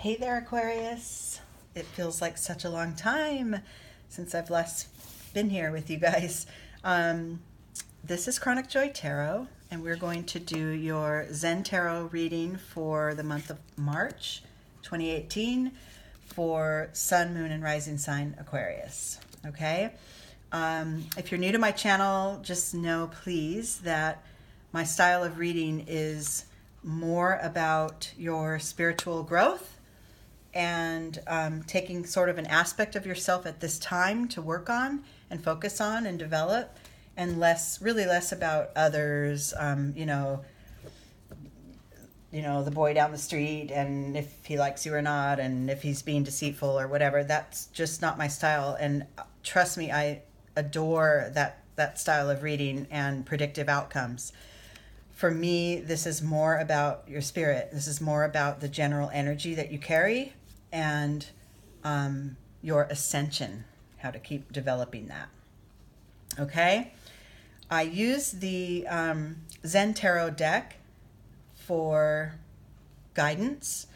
Hey there, Aquarius. It feels like such a long time since I've last been here with you guys. This is Chronic Joy Tarot, and we're going to do your Zen Tarot reading for the month of March 2018 for Sun, Moon, and Rising Sign Aquarius. Okay? If you're new to my channel, just know, please, that my style of reading is more about your spiritual growth and taking sort of an aspect of yourself at this time to work on and focus on and develop, and really less about others, the boy down the street and if he likes you or not and if he's being deceitful or whatever. That's just not my style. And trust me, I adore that style of reading and predictive outcomes. For me, this is more about your spirit. This is more about the general energy that you carry and your ascension, how to keep developing that. Okay? I use the Zen Tarot deck for guidance,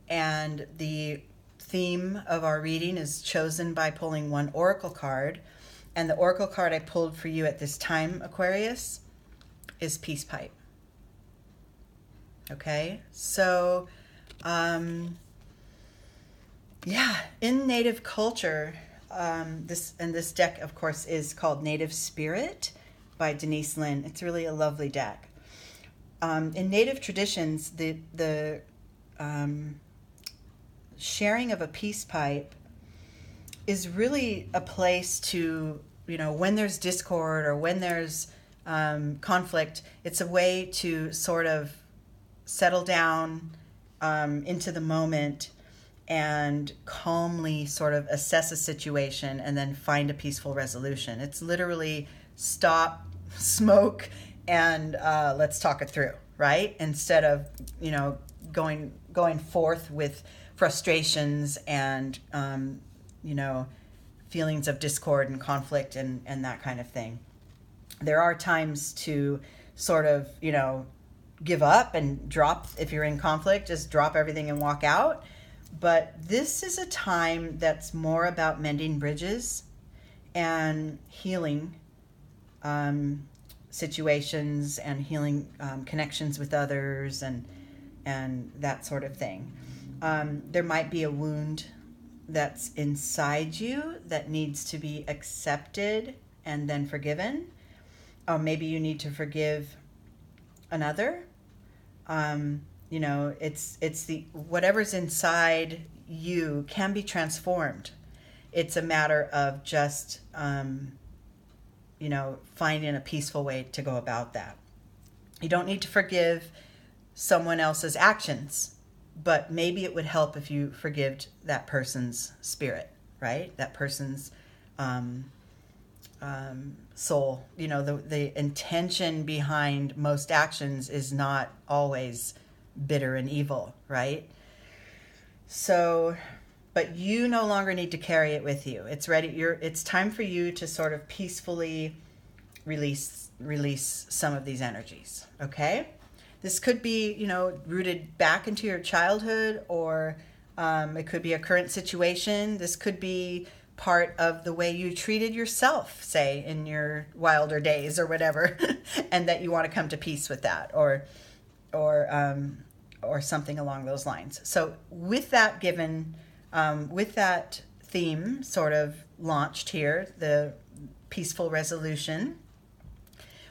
and the theme of our reading is chosen by pulling one oracle card. And the oracle card I pulled for you at this time, Aquarius, is Peace Pipe. Okay, so in Native culture, this deck, of course, is called Native Spirit by Denise Lynn. It's really a lovely deck. In Native traditions, the sharing of a peace pipe is really a place to, when there's discord or when there's conflict, it's a way to sort of settle down into the moment and calmly sort of assess a situation and then find a peaceful resolution. It's literally stop, smoke, and let's talk it through, right? Instead of, going forth with frustrations and, feelings of discord and conflict and that kind of thing. There are times to sort of, give up and drop. If you're in conflict, just drop everything and walk out. But this is a time that's more about mending bridges and healing situations and healing connections with others and that sort of thing. There might be a wound that's inside you that needs to be accepted and then forgiven. Or maybe you need to forgive another. It's the whatever's inside you can be transformed. It's a matter of just finding a peaceful way to go about that. You don't need to forgive someone else's actions, but maybe it would help if you forgived that person's spirit, right? That person's soul. The intention behind most actions is not always bitter and evil, right? So, but you no longer need to carry it with you. It's ready. It's time for you to sort of peacefully release some of these energies. Okay? This could be, rooted back into your childhood, or it could be a current situation. This could be part of the way you treated yourself, say, in your wilder days or whatever, and that you want to come to peace with that, or something along those lines. So with that with that theme sort of launched here, the peaceful resolution,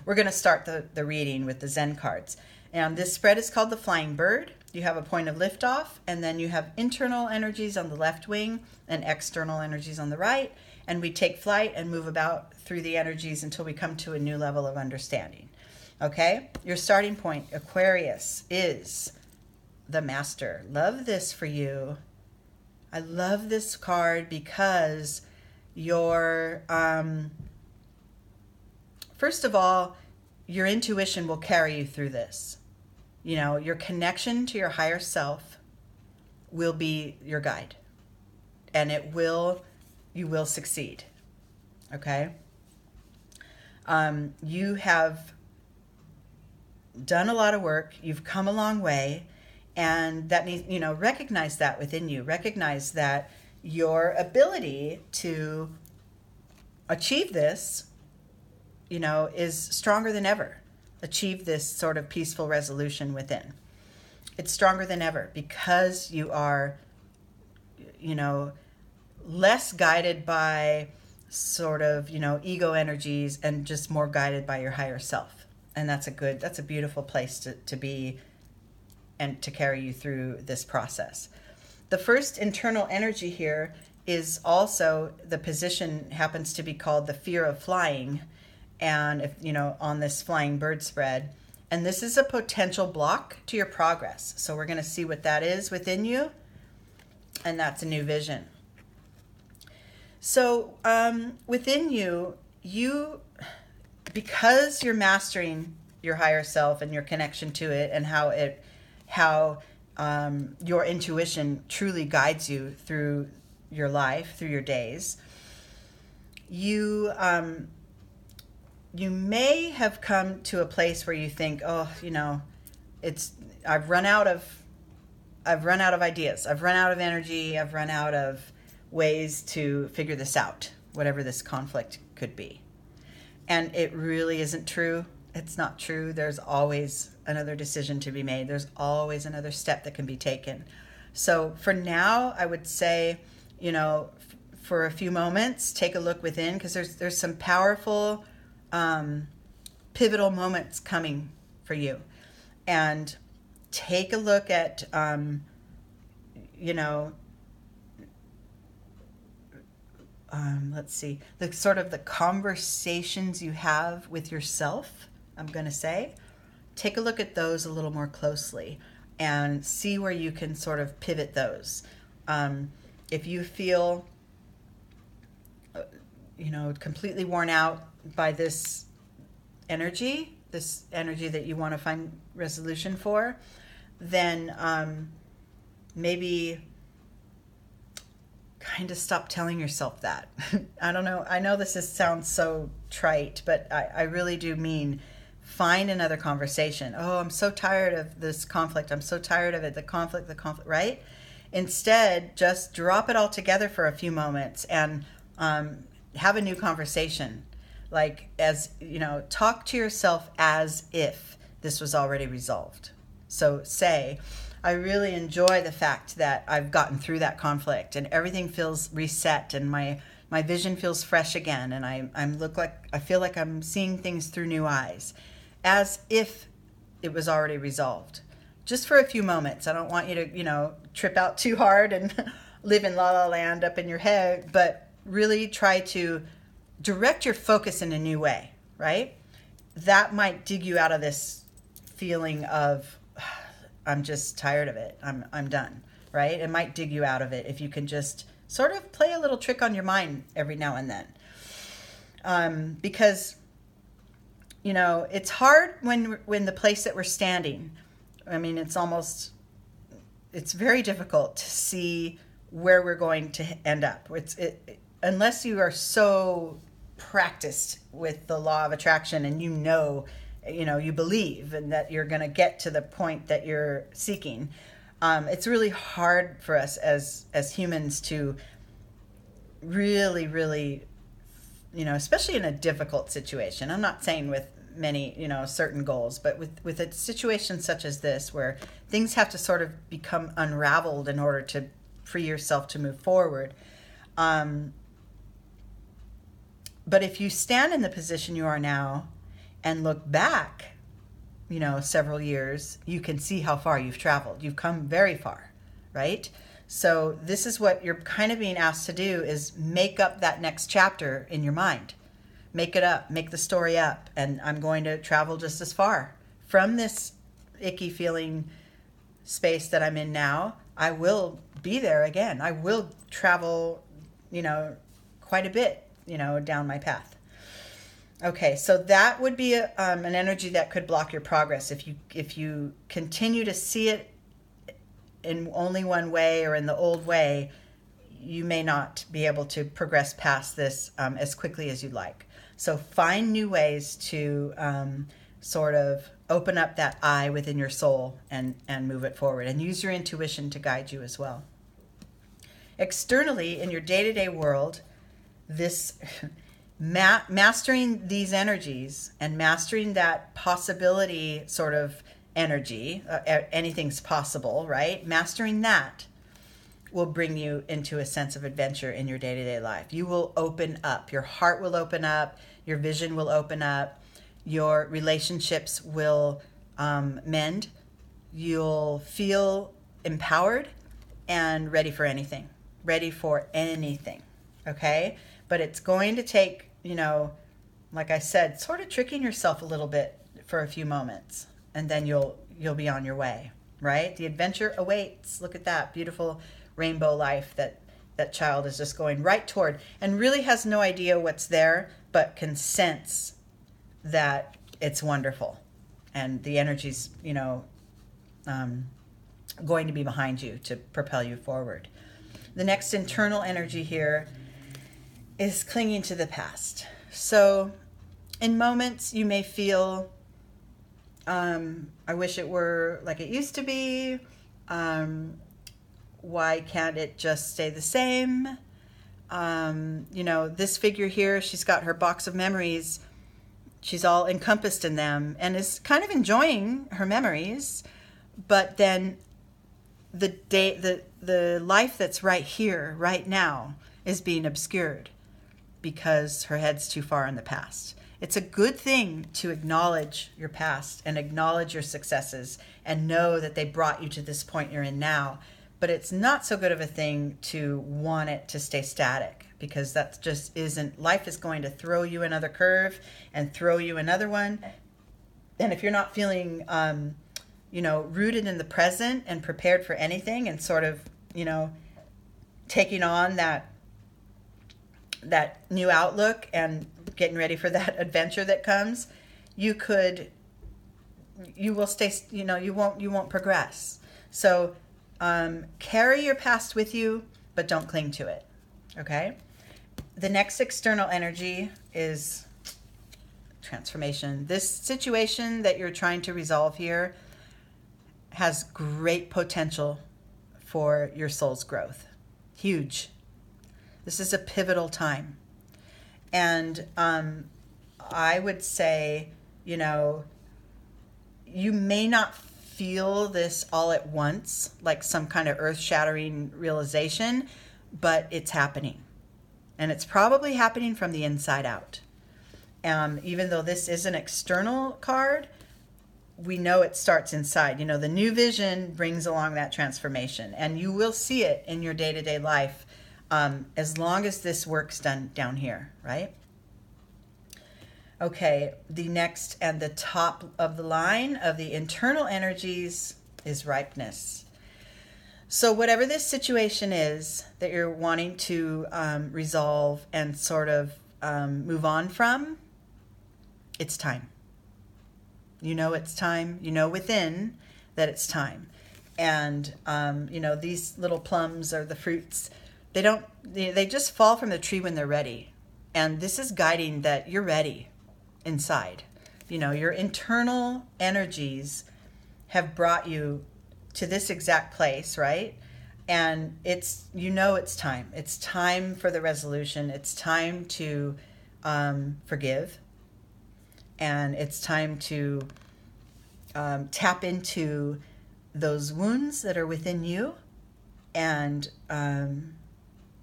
we're going to start the reading with the Zen cards. And this spread is called the Flying Bird. You have a point of liftoff, and then you have internal energies on the left wing and external energies on the right. And we take flight and move about through the energies until we come to a new level of understanding. Okay? Your starting point, Aquarius, is the Master. Love this for you. I love this card because your, first of all, your intuition will carry you through this. Your connection to your higher self will be your guide, and you will succeed. Okay? You have done a lot of work. You've come a long way, And that needs, recognize that within you. Recognize that your ability to achieve this, is stronger than ever. Achieve this sort of peaceful resolution within. It's stronger than ever because you are, less guided by sort of, ego energies and just more guided by your higher self. And that's a beautiful place to be and to carry you through this process. The first internal energy here is also, the position happens to be called the fear of flying. And if, on this flying bird spread, and this is a potential block to your progress. So we're going to see what that is within you. And that's a new vision. So within you, because you're mastering your higher self and your connection to it, and how your intuition truly guides you through your life, through your days, you may have come to a place where you think, I've run out of ideas, I've run out of energy, I've run out of ways to figure this out, whatever this conflict could be. And it really isn't true. It's not true. There's always another decision to be made. There's always another step that can be taken. So for now, I would say, for a few moments, take a look within, because there's some powerful, pivotal moments coming for you. And take a look at, let's see, the sort of the conversations you have with yourself, I'm going to say. Take a look at those a little more closely and see where you can sort of pivot those. If you feel, completely worn out by this energy that you want to find resolution for, then maybe kind of stop telling yourself that. I don't know. I know this sounds so trite, but I really do mean find another conversation. Oh, I'm so tired of this conflict. I'm so tired of it. The conflict, right? Instead, just drop it all together for a few moments and have a new conversation. Like, talk to yourself as if this was already resolved. So say, I really enjoy the fact that I've gotten through that conflict and everything feels reset and my vision feels fresh again, and I feel like I'm seeing things through new eyes, as if it was already resolved. Just for a few moments. I don't want you to, trip out too hard and live in la la land up in your head, but really try to direct your focus in a new way, right? That might dig you out of this feeling of, I'm just tired of it. I'm done, right? It might dig you out of it if you can just sort of play a little trick on your mind every now and then. Because, it's hard when the place that we're standing, it's very difficult to see where we're going to end up. Unless you are so practiced with the law of attraction and you believe and that you're going to get to the point that you're seeking. It's really hard for us as humans to really, really, especially in a difficult situation. I'm not saying with many, certain goals, but with a situation such as this, where things have to sort of become unraveled in order to free yourself to move forward. But if you stand in the position you are now and look back, several years, you can see how far you've traveled. You've come very far, right? So this is what you're kind of being asked to do, is make up that next chapter in your mind. Make it up, make the story up. And I'm going to travel just as far from this icky feeling space that I'm in now. I will be there again. I will travel, quite a bit, down my path. Okay, so that would be an energy that could block your progress. If you continue to see it in only one way or in the old way, you may not be able to progress past this as quickly as you'd like. So find new ways to sort of open up that eye within your soul and move it forward, and use your intuition to guide you as well. Externally, in your day-to-day world, this mastering these energies and mastering that possibility sort of energy, anything's possible, right? Mastering that will bring you into a sense of adventure in your day-to-day life. You will open up. Your heart will open up. Your vision will open up. Your relationships will mend. You'll feel empowered and ready for anything. Ready for anything, okay? But it's going to take, you know, like I said, sort of tricking yourself a little bit for a few moments, and then you'll be on your way, right? The adventure awaits. Look at that beautiful rainbow life that child is just going right toward, and really has no idea what's there, but can sense that it's wonderful, and the energy's, you know, going to be behind you to propel you forward. The next internal energy here is clinging to the past. So in moments you may feel, I wish it were like it used to be. Why can't it just stay the same? You know, this figure here, she's got her box of memories. She's all encompassed in them and is kind of enjoying her memories. But then the life that's right here, right now, is being obscured because her head's too far in the past. It's a good thing to acknowledge your past and acknowledge your successes and know that they brought you to this point you're in now. But it's not so good of a thing to want it to stay static, because that just isn't. Life is going to throw you another curve and throw you another one. And if you're not feeling, you know, rooted in the present and prepared for anything, and sort of, you know, taking on that new outlook and getting ready for that adventure that comes, you will stay, you know, you won't progress. So carry your past with you, but don't cling to it. Okay? The next external energy is transformation. This situation that you're trying to resolve here has great potential for your soul's growth. Huge. This is a pivotal time. And I would say, you know, you may not feel this all at once, like some kind of earth-shattering realization, but it's happening. And it's probably happening from the inside out. Even though this is an external card, we know it starts inside. You know, the new vision brings along that transformation, and you will see it in your day-to-day life as long as this work's done down here, right? Okay, the next and the top of the line of the internal energies is ripeness. So whatever this situation is that you're wanting to resolve and sort of move on from, it's time. You know it's time. You know within that it's time. And, you know, these little plums or the fruits, they just fall from the tree when they're ready. And this is guiding that you're ready inside. You know, your internal energies have brought you to this exact place, right? And it's, you know, it's time. It's time for the resolution. It's time to forgive. And it's time to tap into those wounds that are within you and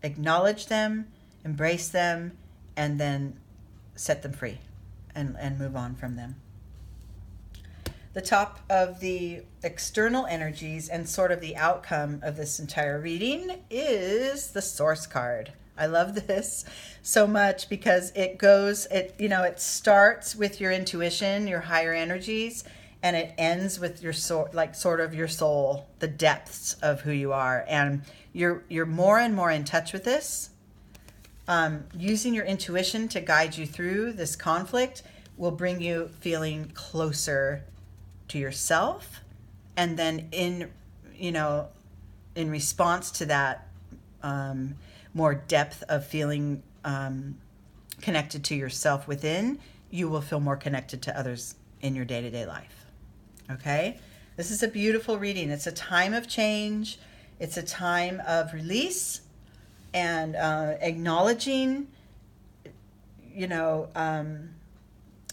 acknowledge them, embrace them, and then set them free and move on from them. The top of the external energies and sort of the outcome of this entire reading is the Source card. I love this so much because it starts with your intuition, your higher energies, and it ends with your sort of your soul, the depths of who you are. And you're more and more in touch with this. Using your intuition to guide you through this conflict will bring you feeling closer to yourself, and then in response to that more depth of feeling connected to yourself within, you will feel more connected to others in your day-to-day life. Okay? This is a beautiful reading. It's a time of change. It's a time of release and acknowledging,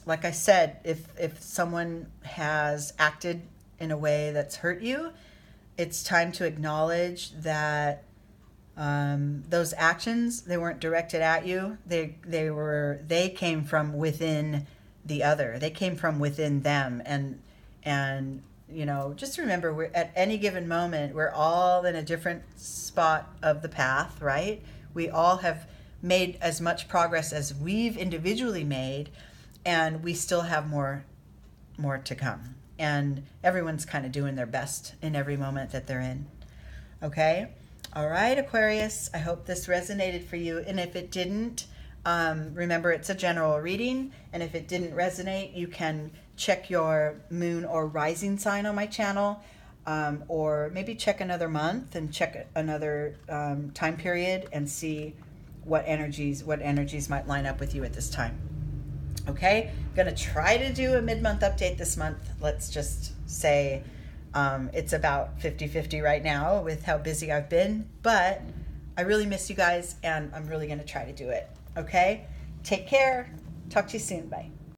like I said, if someone has acted in a way that's hurt you, it's time to acknowledge that those actions, they weren't directed at you. They came from within the other. They came from within them. And just remember, we're at any given moment, we're all in a different spot of the path, right? We all have made as much progress as we've individually made, and we still have more to come. And everyone's kind of doing their best in every moment that they're in. Okay? All right, Aquarius, I hope this resonated for you. And if it didn't, remember it's a general reading. And if it didn't resonate, you can check your moon or rising sign on my channel, or maybe check another month and check another time period and see what energies might line up with you at this time. Okay, I'm going to try to do a mid-month update this month. Let's just say it's about 50-50 right now with how busy I've been, but I really miss you guys, and I'm really going to try to do it. Okay, take care. Talk to you soon. Bye.